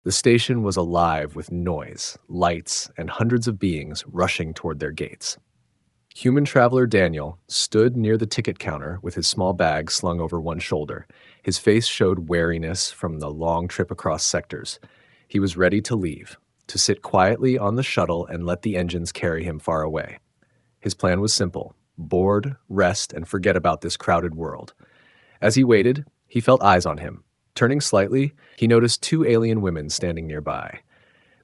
The station was alive with noise, lights, and hundreds of beings rushing toward their gates. Human traveler Daniel stood near the ticket counter with his small bag slung over one shoulder. His face showed weariness from the long trip across sectors. He was ready to leave, to sit quietly on the shuttle and let the engines carry him far away. His plan was simple: board, rest, and forget about this crowded world. As he waited, he felt eyes on him. Turning slightly, he noticed two alien women standing nearby.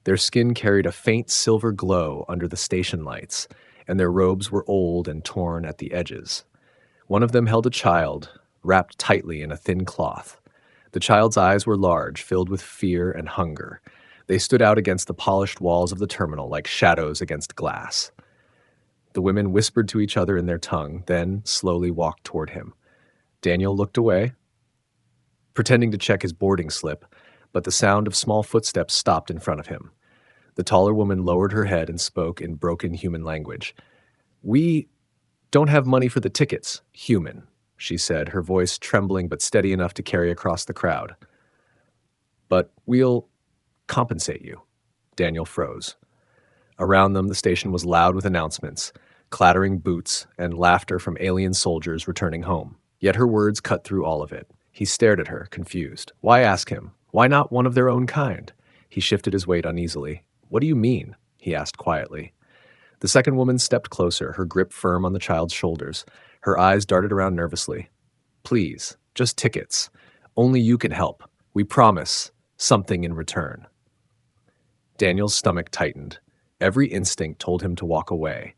Their skin carried a faint silver glow under the station lights, and their robes were old and torn at the edges. One of them held a child, wrapped tightly in a thin cloth. The child's eyes were large, filled with fear and hunger. They stood out against the polished walls of the terminal like shadows against glass. The women whispered to each other in their tongue, then slowly walked toward him. Daniel looked away, pretending to check his boarding slip, but the sound of small footsteps stopped in front of him. The taller woman lowered her head and spoke in broken human language. "We don't have money for the tickets, human," she said, her voice trembling but steady enough to carry across the crowd. "But we'll compensate you." Daniel froze. Around them, the station was loud with announcements, clattering boots, and laughter from alien soldiers returning home. Yet her words cut through all of it. He stared at her, confused. Why ask him? Why not one of their own kind? He shifted his weight uneasily. "What do you mean?" he asked quietly. The second woman stepped closer, her grip firm on the child's shoulders. Her eyes darted around nervously. "Please, just tickets. Only you can help. We promise something in return." Daniel's stomach tightened. Every instinct told him to walk away.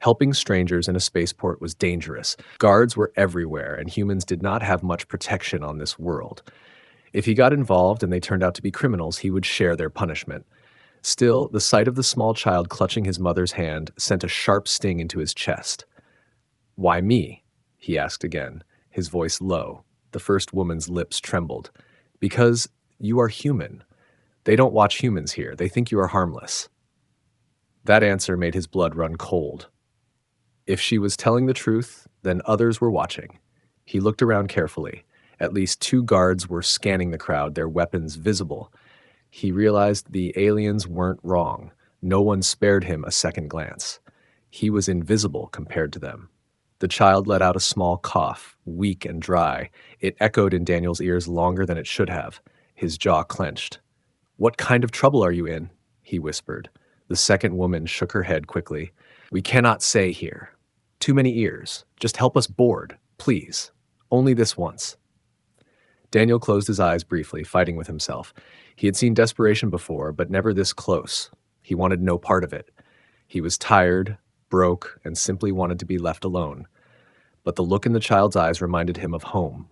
Helping strangers in a spaceport was dangerous. Guards were everywhere, and humans did not have much protection on this world. If he got involved and they turned out to be criminals, he would share their punishment. Still, the sight of the small child clutching his mother's hand sent a sharp sting into his chest. "Why me?" he asked again, his voice low. The first woman's lips trembled. "Because you are human. They don't watch humans here. They think you are harmless." That answer made his blood run cold. If she was telling the truth, then others were watching. He looked around carefully. At least two guards were scanning the crowd, their weapons visible. He realized the aliens weren't wrong. No one spared him a second glance. He was invisible compared to them. The child let out a small cough, weak and dry. It echoed in Daniel's ears longer than it should have. His jaw clenched. "What kind of trouble are you in?" he whispered. The second woman shook her head quickly. "We cannot say here. Too many ears. Just help us board, please. Only this once." Daniel closed his eyes briefly, fighting with himself. He had seen desperation before, but never this close. He wanted no part of it. He was tired, broke, and simply wanted to be left alone. But the look in the child's eyes reminded him of home,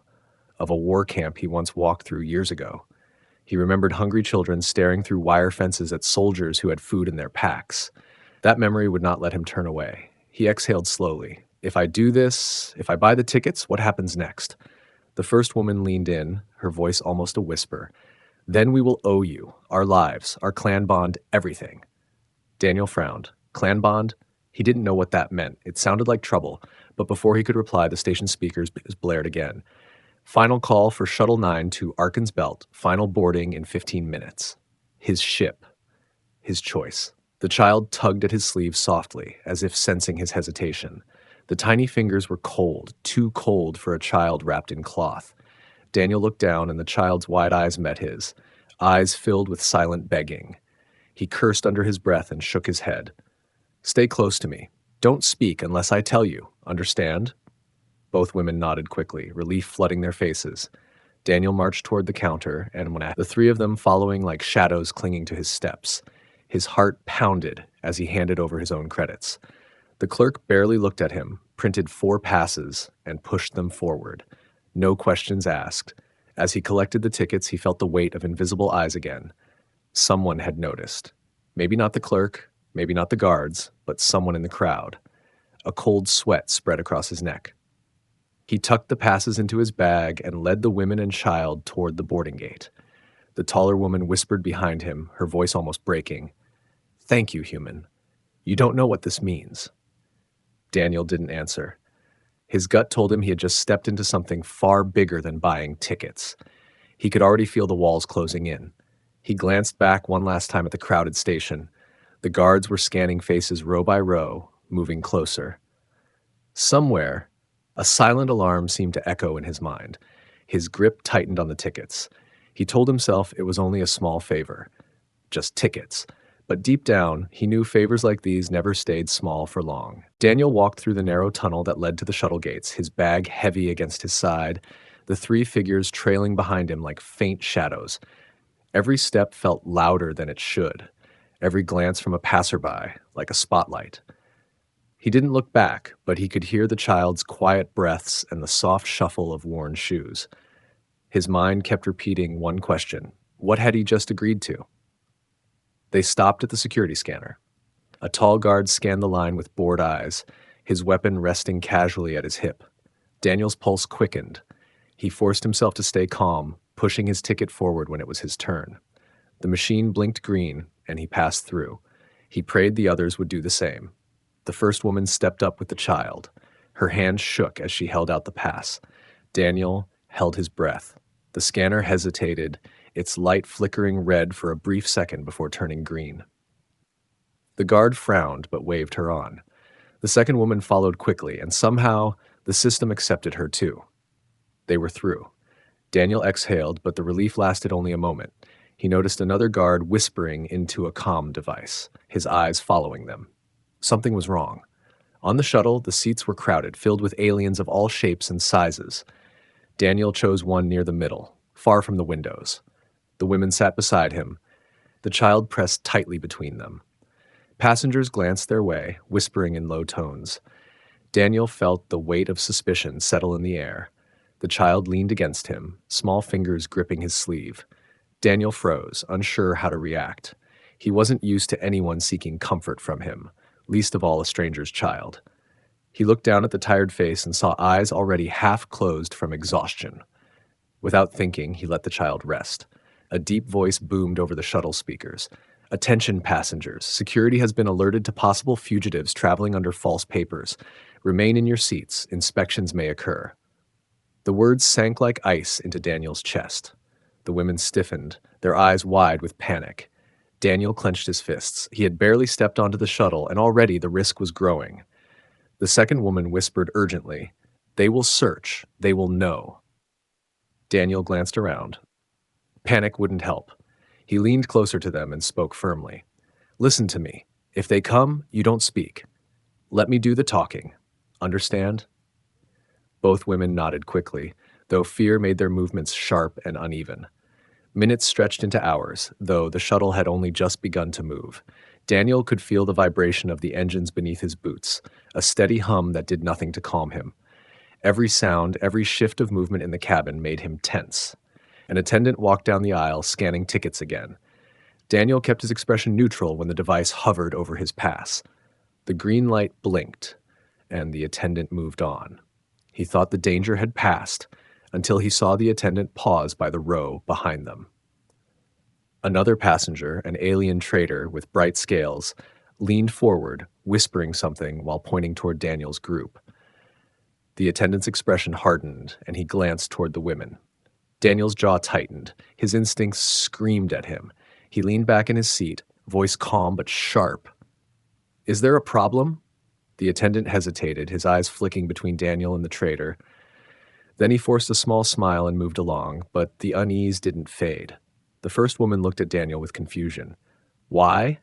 of a war camp he once walked through years ago. He remembered hungry children staring through wire fences at soldiers who had food in their packs. That memory would not let him turn away. He exhaled slowly. "If I do this, if I buy the tickets, what happens next?" The first woman leaned in, her voice almost a whisper. "Then we will owe you, our lives, our clan bond, everything." Daniel frowned. Clan bond? He didn't know what that meant. It sounded like trouble, but before he could reply, the station speakers blared again. "Final call for Shuttle 9 to Arkin's Belt. Final boarding in 15 minutes. His ship. His choice." The child tugged at his sleeve softly, as if sensing his hesitation. The tiny fingers were cold, too cold for a child wrapped in cloth. Daniel looked down, and the child's wide eyes met his, eyes filled with silent begging. He cursed under his breath and shook his head. "Stay close to me. Don't speak unless I tell you. Understand?" Both women nodded quickly, relief flooding their faces. Daniel marched toward the counter, and the three of them following like shadows clinging to his steps. His heart pounded as he handed over his own credits. The clerk barely looked at him, printed 4 passes, and pushed them forward. No questions asked. As he collected the tickets, he felt the weight of invisible eyes again. Someone had noticed. Maybe not the clerk, maybe not the guards, but someone in the crowd. A cold sweat spread across his neck. He tucked the passes into his bag and led the women and child toward the boarding gate. The taller woman whispered behind him, her voice almost breaking. "Thank you, human. You don't know what this means." Daniel didn't answer. His gut told him he had just stepped into something far bigger than buying tickets. He could already feel the walls closing in. He glanced back one last time at the crowded station. The guards were scanning faces row by row, moving closer. Somewhere, a silent alarm seemed to echo in his mind. His grip tightened on the tickets. He told himself it was only a small favor, just tickets. But deep down, he knew favors like these never stayed small for long. Daniel walked through the narrow tunnel that led to the shuttle gates, his bag heavy against his side, the three figures trailing behind him like faint shadows. Every step felt louder than it should, every glance from a passerby like a spotlight. He didn't look back, but he could hear the child's quiet breaths and the soft shuffle of worn shoes. His mind kept repeating one question: what had he just agreed to? They stopped at the security scanner. A tall guard scanned the line with bored eyes, his weapon resting casually at his hip. Daniel's pulse quickened. He forced himself to stay calm, pushing his ticket forward when it was his turn. The machine blinked green, and he passed through. He prayed the others would do the same. The first woman stepped up with the child. Her hand shook as she held out the pass. Daniel held his breath. The scanner hesitated, its light flickering red for a brief second before turning green. The guard frowned but waved her on. The second woman followed quickly, and somehow the system accepted her too. They were through. Daniel exhaled, but the relief lasted only a moment. He noticed another guard whispering into a comm device, his eyes following them. Something was wrong. On the shuttle, the seats were crowded, filled with aliens of all shapes and sizes. Daniel chose one near the middle, far from the windows. The women sat beside him. The child pressed tightly between them. Passengers glanced their way, whispering in low tones. Daniel felt the weight of suspicion settle in the air. The child leaned against him, small fingers gripping his sleeve. Daniel froze, unsure how to react. He wasn't used to anyone seeking comfort from him, least of all a stranger's child. He looked down at the tired face and saw eyes already half closed from exhaustion. Without thinking, he let the child rest. A deep voice boomed over the shuttle speakers. "Attention passengers, security has been alerted to possible fugitives traveling under false papers. Remain in your seats, inspections may occur." The words sank like ice into Daniel's chest. The women stiffened, their eyes wide with panic. Daniel clenched his fists. He had barely stepped onto the shuttle, and already the risk was growing. The second woman whispered urgently, "They will search. They will know." Daniel glanced around. Panic wouldn't help. He leaned closer to them and spoke firmly. "Listen to me. If they come, you don't speak. Let me do the talking. Understand?" Both women nodded quickly, though fear made their movements sharp and uneven. Minutes stretched into hours, though the shuttle had only just begun to move. Daniel could feel the vibration of the engines beneath his boots, a steady hum that did nothing to calm him. Every sound, every shift of movement in the cabin made him tense. An attendant walked down the aisle, scanning tickets again. Daniel kept his expression neutral when the device hovered over his pass. The green light blinked, and the attendant moved on. He thought the danger had passed, until he saw the attendant pause by the row behind them. Another passenger, an alien trader with bright scales, leaned forward, whispering something while pointing toward Daniel's group. The attendant's expression hardened, and he glanced toward the women. Daniel's jaw tightened. His instincts screamed at him. He leaned back in his seat, voice calm but sharp. "Is there a problem?" The attendant hesitated, his eyes flicking between Daniel and the trader. Then he forced a small smile and moved along, but the unease didn't fade. The first woman looked at Daniel with confusion. "Why?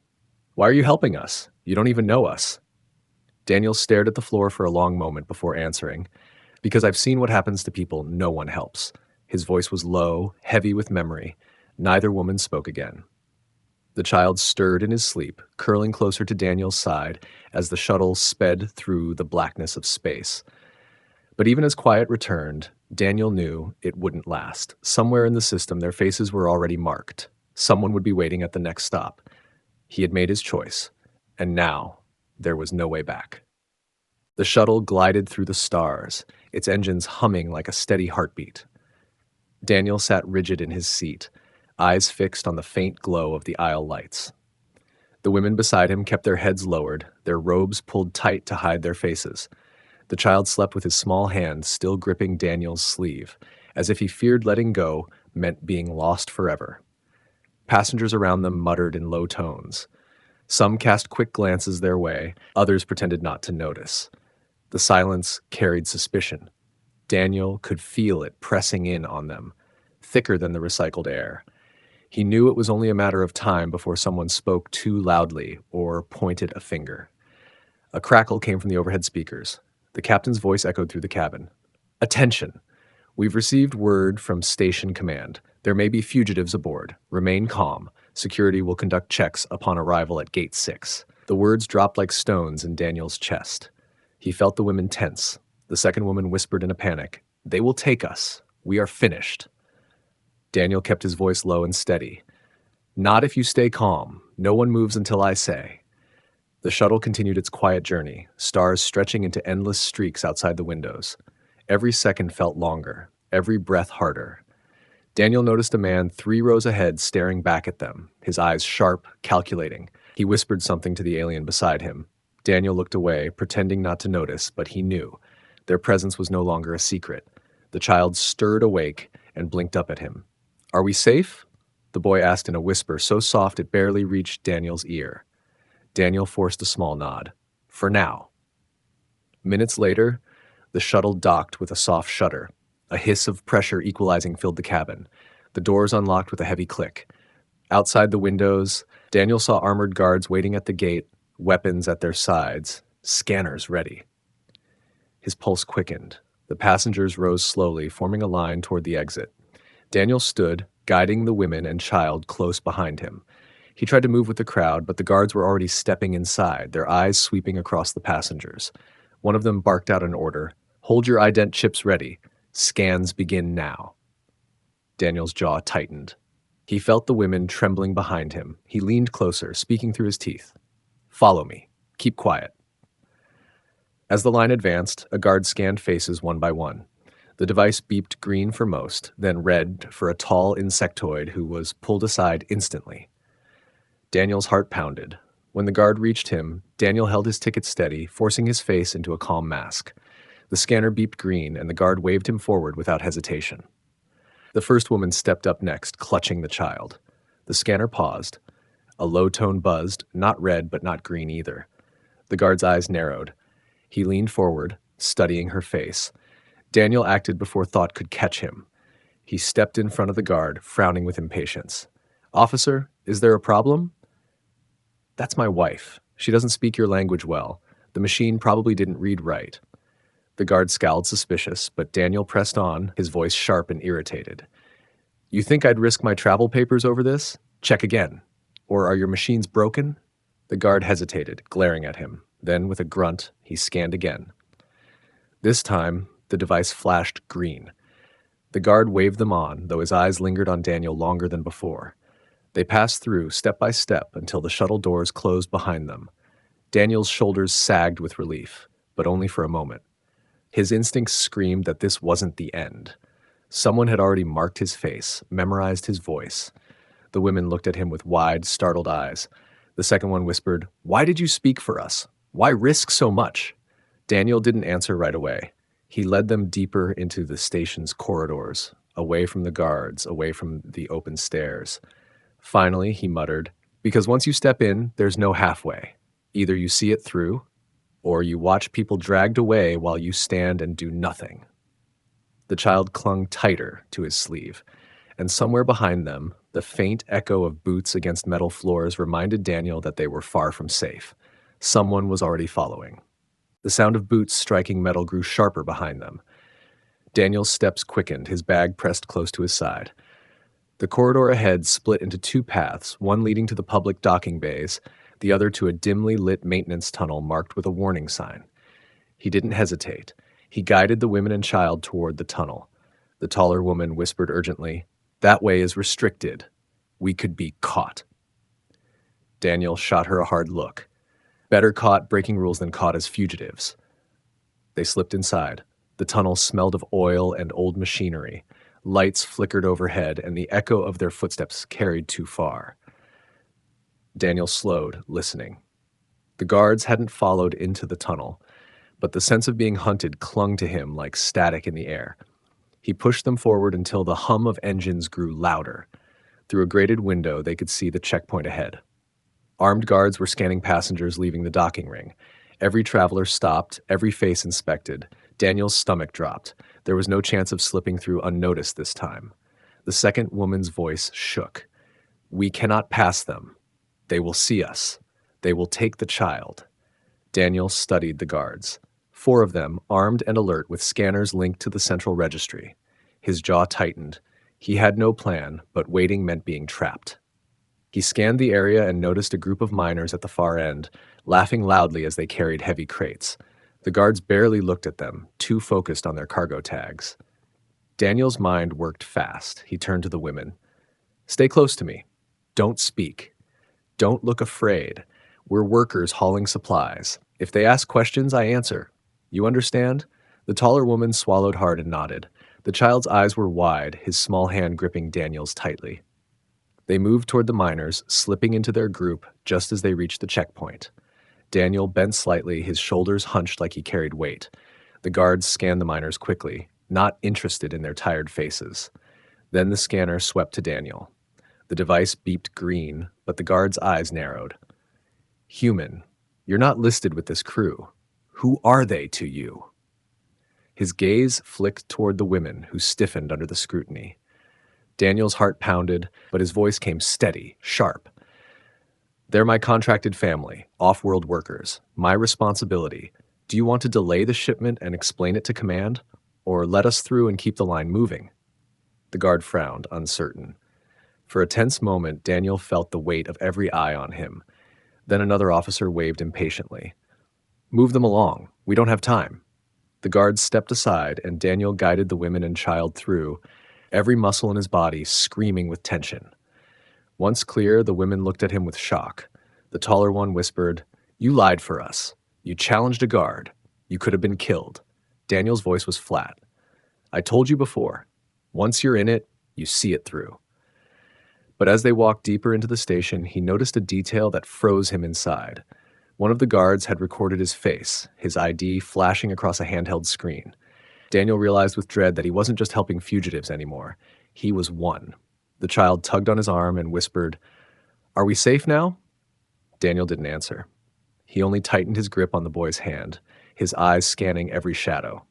Why are you helping us? You don't even know us." Daniel stared at the floor for a long moment before answering. "Because I've seen what happens to people no one helps." His voice was low, heavy with memory. Neither woman spoke again. The child stirred in his sleep, curling closer to Daniel's side as the shuttle sped through the blackness of space. But even as quiet returned, Daniel knew it wouldn't last. Somewhere in the system, their faces were already marked. Someone would be waiting at the next stop. He had made his choice, and now there was no way back. The shuttle glided through the stars, its engines humming like a steady heartbeat. Daniel sat rigid in his seat, eyes fixed on the faint glow of the aisle lights. The women beside him kept their heads lowered, their robes pulled tight to hide their faces. The child slept with his small hand still gripping Daniel's sleeve, as if he feared letting go meant being lost forever. Passengers around them muttered in low tones. Some cast quick glances their way, others pretended not to notice. The silence carried suspicion. Daniel could feel it pressing in on them, thicker than the recycled air. He knew it was only a matter of time before someone spoke too loudly or pointed a finger. A crackle came from the overhead speakers. The captain's voice echoed through the cabin. "Attention! We've received word from Station Command. There may be fugitives aboard. Remain calm. Security will conduct checks upon arrival at Gate 6. The words dropped like stones in Daniel's chest. He felt the women tense. The second woman whispered in a panic, "They will take us. We are finished." Daniel kept his voice low and steady. "Not if you stay calm. No one moves until I say." The shuttle continued its quiet journey, stars stretching into endless streaks outside the windows. Every second felt longer, every breath harder. Daniel noticed a man 3 rows ahead staring back at them, his eyes sharp, calculating. He whispered something to the alien beside him. Daniel looked away, pretending not to notice, but he knew. Their presence was no longer a secret. The child stirred awake and blinked up at him. "Are we safe?" the boy asked in a whisper so soft it barely reached Daniel's ear. Daniel forced a small nod. "For now." Minutes later, the shuttle docked with a soft shudder. A hiss of pressure equalizing filled the cabin. The doors unlocked with a heavy click. Outside the windows, Daniel saw armored guards waiting at the gate, weapons at their sides, scanners ready. His pulse quickened. The passengers rose slowly, forming a line toward the exit. Daniel stood, guiding the women and child close behind him. He tried to move with the crowd, but the guards were already stepping inside, their eyes sweeping across the passengers. One of them barked out an order. "Hold your ident chips ready. Scans begin now." Daniel's jaw tightened. He felt the women trembling behind him. He leaned closer, speaking through his teeth. "Follow me. Keep quiet." As the line advanced, a guard scanned faces one by one. The device beeped green for most, then red for a tall insectoid who was pulled aside instantly. Daniel's heart pounded. When the guard reached him, Daniel held his ticket steady, forcing his face into a calm mask. The scanner beeped green, and the guard waved him forward without hesitation. The first woman stepped up next, clutching the child. The scanner paused. A low tone buzzed, not red but not green either. The guard's eyes narrowed. He leaned forward, studying her face. Daniel acted before thought could catch him. He stepped in front of the guard, frowning with impatience. "Officer, is there a problem?" "That's my wife. She doesn't speak your language well. The machine probably didn't read right." The guard scowled suspicious, but Daniel pressed on, his voice sharp and irritated. "You think I'd risk my travel papers over this? Check again. Or are your machines broken?" The guard hesitated, glaring at him. Then, with a grunt, he scanned again. This time, the device flashed green. The guard waved them on, though his eyes lingered on Daniel longer than before. They passed through, step by step, until the shuttle doors closed behind them. Daniel's shoulders sagged with relief, but only for a moment. His instincts screamed that this wasn't the end. Someone had already marked his face, memorized his voice. The women looked at him with wide, startled eyes. The second one whispered, "Why did you speak for us? Why risk so much?" Daniel didn't answer right away. He led them deeper into the station's corridors, away from the guards, away from the open stairs. Finally, he muttered, "Because once you step in, there's no halfway. Either you see it through, or you watch people dragged away while you stand and do nothing." The child clung tighter to his sleeve, and somewhere behind them, the faint echo of boots against metal floors reminded Daniel that they were far from safe. Someone was already following. The sound of boots striking metal grew sharper behind them. Daniel's steps quickened, his bag pressed close to his side. The corridor ahead split into 2 paths, one leading to the public docking bays, the other to a dimly lit maintenance tunnel marked with a warning sign. He didn't hesitate. He guided the women and child toward the tunnel. The taller woman whispered urgently, "That way is restricted. We could be caught." Daniel shot her a hard look. Better caught breaking rules than caught as fugitives. They slipped inside. The tunnel smelled of oil and old machinery. Lights flickered overhead, and the echo of their footsteps carried too far. Daniel slowed, listening. The guards hadn't followed into the tunnel, but the sense of being hunted clung to him like static in the air. He pushed them forward until the hum of engines grew louder. Through a grated window, they could see the checkpoint ahead. Armed guards were scanning passengers leaving the docking ring. Every traveler stopped, every face inspected. Daniel's stomach dropped. There was no chance of slipping through unnoticed this time. The second woman's voice shook. "We cannot pass them. They will see us. They will take the child." Daniel studied the guards. 4 of them, armed and alert with scanners linked to the central registry. His jaw tightened. He had no plan, but waiting meant being trapped. He scanned the area and noticed a group of miners at the far end, laughing loudly as they carried heavy crates. The guards barely looked at them, too focused on their cargo tags. Daniel's mind worked fast. He turned to the women. "Stay close to me. Don't speak. Don't look afraid. We're workers hauling supplies. If they ask questions, I answer. You understand?" The taller woman swallowed hard and nodded. The child's eyes were wide, his small hand gripping Daniel's tightly. They moved toward the miners, slipping into their group just as they reached the checkpoint. Daniel bent slightly, his shoulders hunched like he carried weight. The guards scanned the miners quickly, not interested in their tired faces. Then the scanner swept to Daniel. The device beeped green, but the guard's eyes narrowed. "Human, you're not listed with this crew. Who are they to you?" His gaze flicked toward the women, who stiffened under the scrutiny. Daniel's heart pounded, but his voice came steady, sharp. "They're my contracted family, off-world workers. My responsibility. Do you want to delay the shipment and explain it to command? Or let us through and keep the line moving?" The guard frowned, uncertain. For a tense moment, Daniel felt the weight of every eye on him. Then another officer waved impatiently. "Move them along. We don't have time." The guards stepped aside, and Daniel guided the women and child through, every muscle in his body screaming with tension. Once clear, the women looked at him with shock. The taller one whispered, "You lied for us. You challenged a guard. You could have been killed." Daniel's voice was flat. "I told you before. Once you're in it, you see it through." But as they walked deeper into the station, he noticed a detail that froze him inside. One of the guards had recorded his face, his ID flashing across a handheld screen. Daniel realized with dread that he wasn't just helping fugitives anymore. He was one. The child tugged on his arm and whispered, "Are we safe now?" Daniel didn't answer. He only tightened his grip on the boy's hand, his eyes scanning every shadow.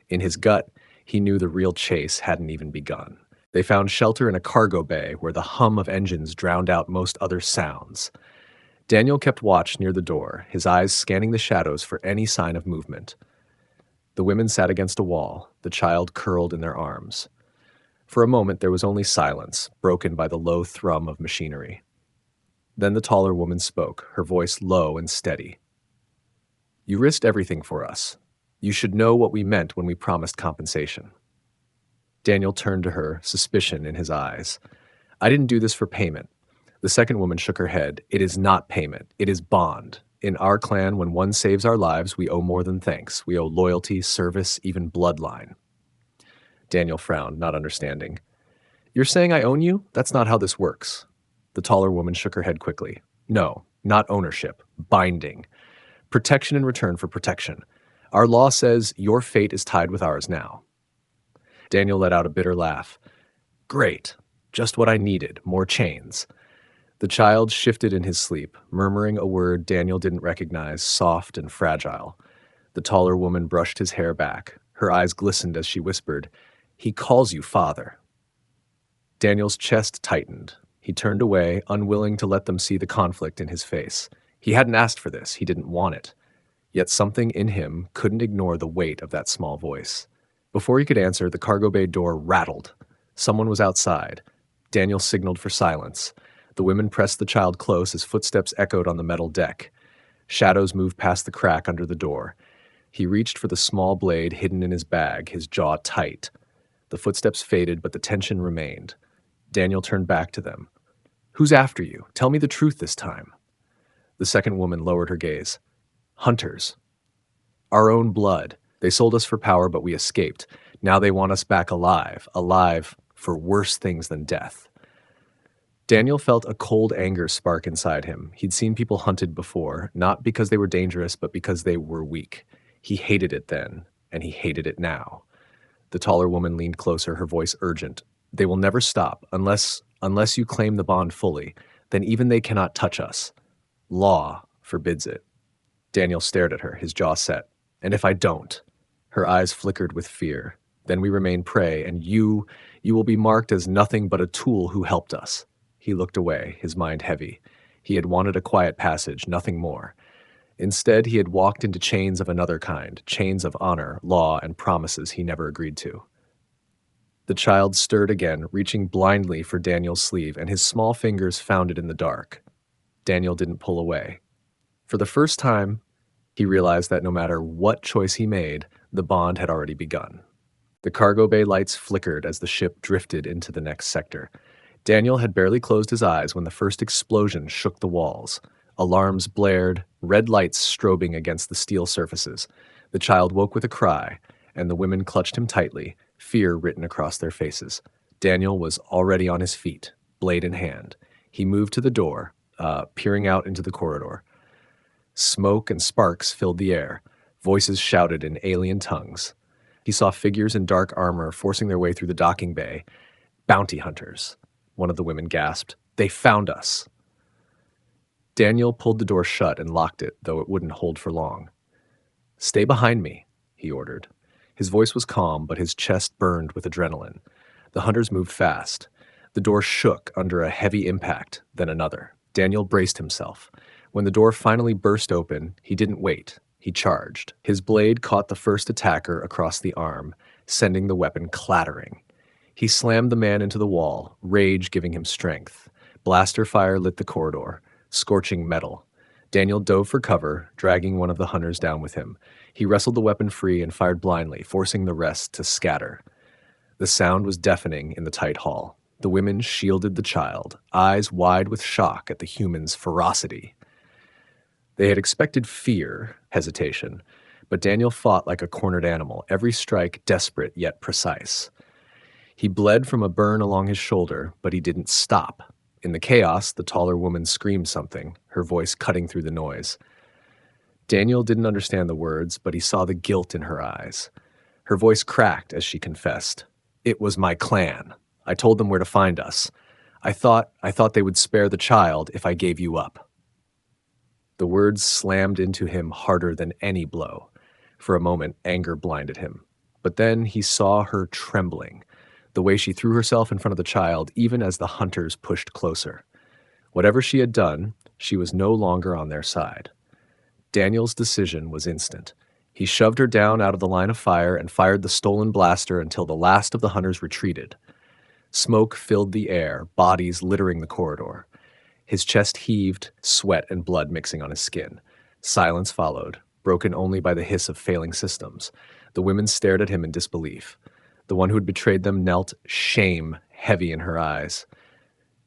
In his gut, he knew the real chase hadn't even begun. They found shelter in a cargo bay where the hum of engines drowned out most other sounds. Daniel kept watch near the door, his eyes scanning the shadows for any sign of movement. The women sat against a wall, the child curled in their arms. For a moment there was only silence, broken by the low thrum of machinery. Then the taller woman spoke, her voice low and steady. "You risked everything for us. You should know what we meant when we promised compensation." Daniel turned to her, suspicion in his eyes. "I didn't do this for payment." The second woman shook her head. "It is not payment. It is bond. In our clan, when one saves our lives, we owe more than thanks. We owe loyalty, service, even bloodline." Daniel frowned, not understanding. "You're saying I own you? That's not how this works." The taller woman shook her head quickly. "No, not ownership. Binding. Protection in return for protection. Our law says your fate is tied with ours now." Daniel let out a bitter laugh. "Great. Just what I needed. More chains." The child shifted in his sleep, murmuring a word Daniel didn't recognize, soft and fragile. The taller woman brushed his hair back. Her eyes glistened as she whispered, "He calls you father." Daniel's chest tightened. He turned away, unwilling to let them see the conflict in his face. He hadn't asked for this. He didn't want it. Yet something in him couldn't ignore the weight of that small voice. Before he could answer, the cargo bay door rattled. Someone was outside. Daniel signaled for silence. The women pressed the child close as footsteps echoed on the metal deck. Shadows moved past the crack under the door. He reached for the small blade hidden in his bag, his jaw tight. The footsteps faded, but the tension remained. Daniel turned back to them. "Who's after you? Tell me the truth this time." The second woman lowered her gaze. "Hunters. Our own blood. They sold us for power, but we escaped. Now they want us back alive, alive for worse things than death." Daniel felt a cold anger spark inside him. He'd seen people hunted before, not because they were dangerous, but because they were weak. He hated it then, and he hated it now. The taller woman leaned closer, her voice urgent. "They will never stop, unless Unless you claim the bond fully, then even they cannot touch us. Law forbids it. Daniel stared at her, his jaw set. And if I don't? Her eyes flickered with fear. Then we remain prey, and you will be marked as nothing but a tool who helped us. He looked away, his mind heavy. He had wanted a quiet passage, nothing more. Instead, he had walked into chains of another kind, chains of honor, law, and promises he never agreed to. The child stirred again, reaching blindly for Daniel's sleeve, and his small fingers found it in the dark. Daniel didn't pull away. For the first time, he realized that no matter what choice he made, the bond had already begun. The cargo bay lights flickered as the ship drifted into the next sector. Daniel had barely closed his eyes when the first explosion shook the walls. Alarms blared, red lights strobing against the steel surfaces. The child woke with a cry, and the women clutched him tightly, fear written across their faces. Daniel was already on his feet, blade in hand. He moved to the door, peering out into the corridor. Smoke and sparks filled the air. Voices shouted in alien tongues. He saw figures in dark armor forcing their way through the docking bay. Bounty hunters, one of the women gasped. They found us. Daniel pulled the door shut and locked it, though it wouldn't hold for long. Stay behind me, he ordered. His voice was calm, but his chest burned with adrenaline. The hunters moved fast. The door shook under a heavy impact, then another. Daniel braced himself. When the door finally burst open, he didn't wait. He charged. His blade caught the first attacker across the arm, sending the weapon clattering. He slammed the man into the wall, rage giving him strength. Blaster fire lit the corridor, scorching metal. Daniel dove for cover, dragging one of the hunters down with him. He wrestled the weapon free and fired blindly, forcing the rest to scatter. The sound was deafening in the tight hall. The women shielded the child, eyes wide with shock at the human's ferocity. They had expected fear, hesitation, but Daniel fought like a cornered animal, every strike desperate yet precise. He bled from a burn along his shoulder, but he didn't stop. In the chaos, the taller woman screamed something, her voice cutting through the noise. Daniel didn't understand the words, but he saw the guilt in her eyes. Her voice cracked as she confessed. It was my clan. I told them where to find us. I thought they would spare the child if I gave you up. The words slammed into him harder than any blow. For a moment, anger blinded him. But then he saw her trembling, the way she threw herself in front of the child, even as the hunters pushed closer. Whatever she had done, she was no longer on their side. Daniel's decision was instant. He shoved her down out of the line of fire and fired the stolen blaster until the last of the hunters retreated. Smoke filled the air, bodies littering the corridor. His chest heaved, sweat and blood mixing on his skin. Silence followed, broken only by the hiss of failing systems. The women stared at him in disbelief. The one who had betrayed them knelt, shame heavy in her eyes.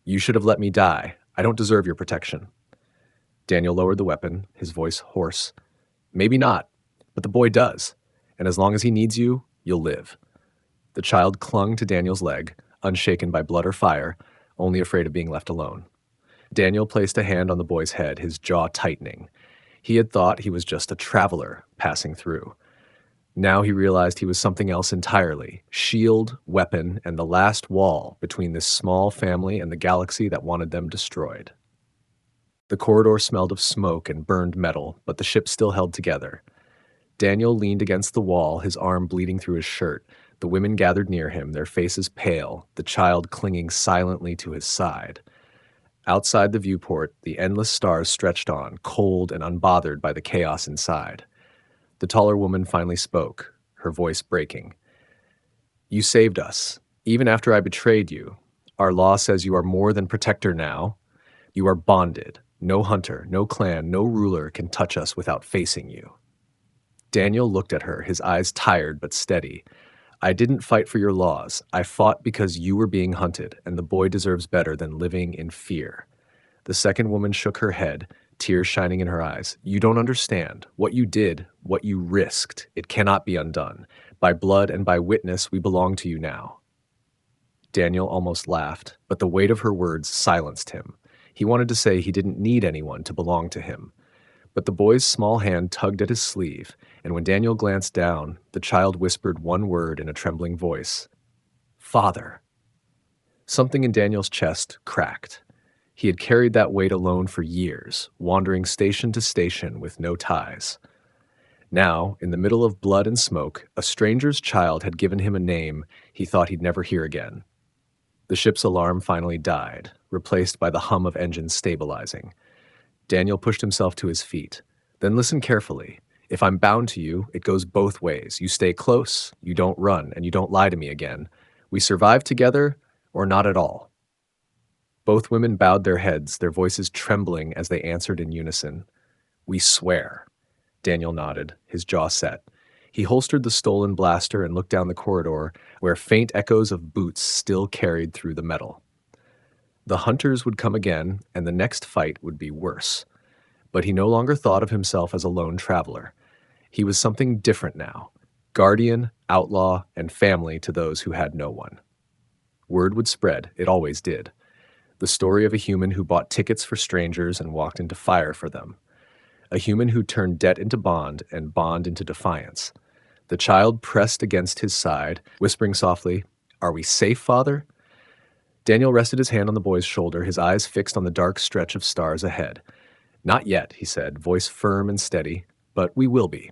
You should have let me die. I don't deserve your protection. Daniel lowered the weapon, his voice hoarse. Maybe not, but the boy does. And as long as he needs you, you'll live. The child clung to Daniel's leg, unshaken by blood or fire, only afraid of being left alone. Daniel placed a hand on the boy's head, his jaw tightening. He had thought he was just a traveler passing through. Now he realized he was something else entirely, shield, weapon, and the last wall between this small family and the galaxy that wanted them destroyed. The corridor smelled of smoke and burned metal, but the ship still held together. Daniel leaned against the wall, his arm bleeding through his shirt. The women gathered near him, their faces pale, the child clinging silently to his side. Outside the viewport, the endless stars stretched on, cold and unbothered by the chaos inside. The taller woman finally spoke, her voice breaking. You saved us, even after I betrayed you. Our law says you are more than protector now. You are bonded. No hunter, no clan, no ruler can touch us without facing you. Daniel looked at her, his eyes tired but steady. I didn't fight for your laws. I fought because you were being hunted, and the boy deserves better than living in fear. The second woman shook her head, tears shining in her eyes. You don't understand. What you did, what you risked, it cannot be undone. By blood and by witness, we belong to you now. Daniel almost laughed, but the weight of her words silenced him. He wanted to say he didn't need anyone to belong to him. But the boy's small hand tugged at his sleeve, and when Daniel glanced down, the child whispered one word in a trembling voice. Father. Something in Daniel's chest cracked. He had carried that weight alone for years, wandering station to station with no ties. Now, in the middle of blood and smoke, a stranger's child had given him a name he thought he'd never hear again. The ship's alarm finally died, replaced by the hum of engines stabilizing. Daniel pushed himself to his feet. Then listen carefully. If I'm bound to you, it goes both ways. You stay close, you don't run, and you don't lie to me again. We survive together, or not at all. Both women bowed their heads, their voices trembling as they answered in unison. We swear. Daniel nodded, his jaw set. He holstered the stolen blaster and looked down the corridor, where faint echoes of boots still carried through the metal. The hunters would come again, and the next fight would be worse. But he no longer thought of himself as a lone traveler. He was something different now, guardian, outlaw, and family to those who had no one. Word would spread, it always did. The story of a human who bought tickets for strangers and walked into fire for them. A human who turned debt into bond and bond into defiance. The child pressed against his side, whispering softly, "Are we safe, Father?" Daniel rested his hand on the boy's shoulder, his eyes fixed on the dark stretch of stars ahead. "Not yet," he said, voice firm and steady, "but we will be."